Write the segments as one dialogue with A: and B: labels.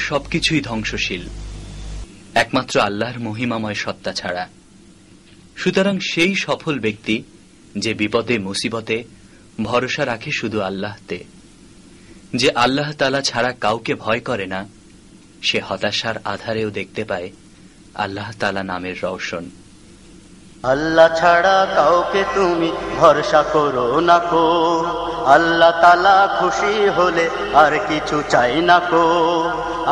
A: সবকিছুই ধ্বংসশীল, একমাত্র আল্লাহর মহিমাময় সত্তা ছাড়া। সুতরাং সেই সফল ব্যক্তি যে বিপদে মুসিবতে ভরসা রাখে শুধু আল্লাহতে, যে আল্লাহ তাআলা ছাড়া কাউকে ভয় করে না, সে হতাশার আধারেও দেখতে পায় আল্লাহ তাআলা নামের রওশন।
B: আল্লাহ ছাড়া কাউকে তুমি ভরসা করো না কো, আল্লাহ তাআলা খুশি হলে আর কিছু চাই না কো।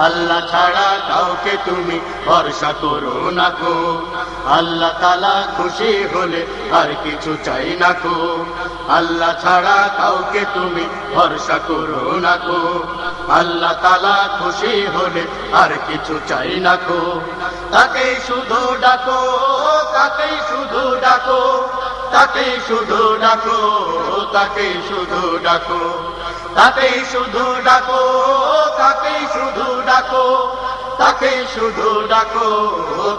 B: আল্লাহ ছাড়া কাউকে তুমি ভরসা করো না কো, আল্লাহ তাআলা খুশি হলে আর কিছু চাই না কো। আল্লাহ ছাড়া কাউকে তুমি ভরসা করো না কো, আল্লাহ তাআলা খুশি হলে আর কিছু চাই না কো। তাকেই শুধু ডাকো, তাকেই শুধু ডাকো, তাকেই শুধু ডাকো, তাকেই শুধু ডাকো, তাকেই শুধু ডাকো, তাকেই শুধু ডাকো, তাকেই শুধু ডাকো,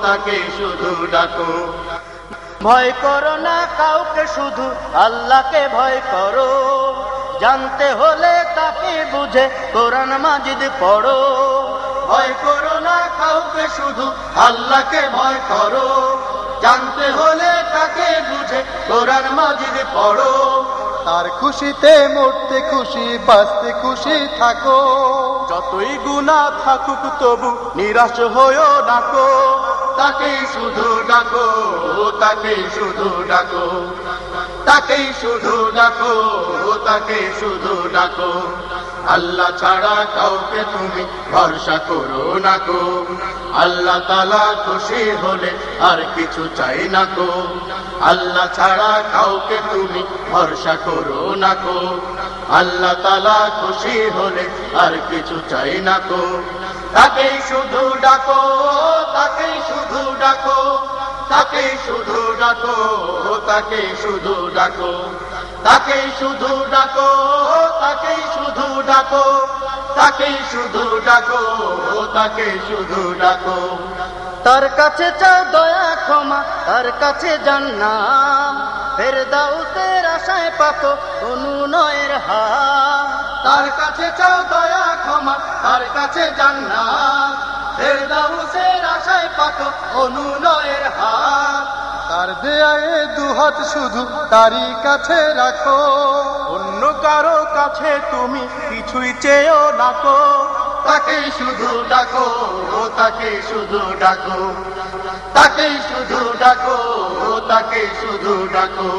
B: তাকেই শুধু ডাকো। ভয় করো না কাউকে, শুধু আল্লাহকে ভয় করো। জানতে হলে তাকে বুঝে কোরআন মাজিদ পড়ো। ভয় করো না কাউকে, শুধু আল্লাহকে ভয় করো। জানতে হলে তাকে বুঝে কোরআন মাজিদ পড়ো।
C: তার খুশিতে মরতে খুশি, বাঁচতে খুশি থাকো।
B: যতই গুনাহ থাকুক তবু নিরাশ হইও না কো। তাকেই শুধু ডাকো, তাকেই শুধু ডাকো, তাকেই শুধু ডাকো, তাকেই শুধু ডাকো। আল্লাহ ছাড়া কাউকে তুমি ভরসা করো না কো, আল্লাহ তাআলা খুশি হলে আর কিছু চাই না কো। আল্লাহ ছাড়া কাউকে তুমি ভরসা করো না কো, আল্লাহ তাআলা খুশি হলে আর কিছু চাই না কো। তাকেই শুধু ডাকো, তাকেই শুধু ডাকো, তাকেই শুধু ডাকো, তাকেই শুধু ডাকো, তাকেই শুধু ডাকো, তাকেই শুধু ডাকো, তাকেই শুধু ডাকো, তাকেই শুধু ডাকো। তার কাছে চাও দয়া ক্ষমা, তার কাছে জান্নাত, ফেরদাউসের আশায় পাতো অনুনয়ের হাত। তার কাছে চাও দয়া ক্ষমা, তার কাছে জান্নাত, ফেরদাউসের আশায় পাতো অনুনয়ের হাত।
C: তার দেয়ায় দুহাত শুধু তারই কাছে রাখো।
B: অন্য কারো কাছে তুমি কিছুই চেয়েও না কো। তাকেই শুধু ডাকো, তাকেই শুধু ডাকো, তাকেই শুধু ডাকো, তাকেই শুধু ডাকো।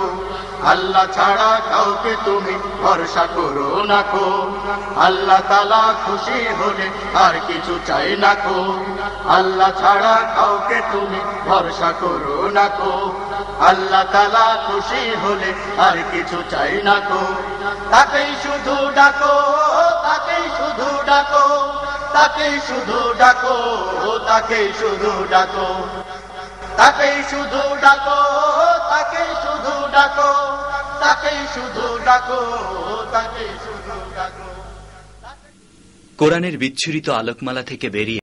B: আল্লাহ ছাড়া কাউকে তুমি ভরসা করো না কো, আল্লাহ তাআলা খুশি হলে আর কিছু চাই না কো। আল্লাহ ছাড়া কাউকে তুমি ভরসা করো না কো, আল্লাহ তাআলা খুশি হলে আর কিছু চাই না কো। তাকেই শুধু ডাকো, তাকেই শুধু ডাকো, তাকেই শুধু ডাকো, তাকেই শুধু ডাকো, তাকেই শুধু ডাকো, তাকেই শুধু ডাকো, তাকেই শুধু ডাকো, তাকেই শুধু ডাকো।
A: কোরআনের বিচ্ছুরিত আলোকমালা থেকে বেরিয়ে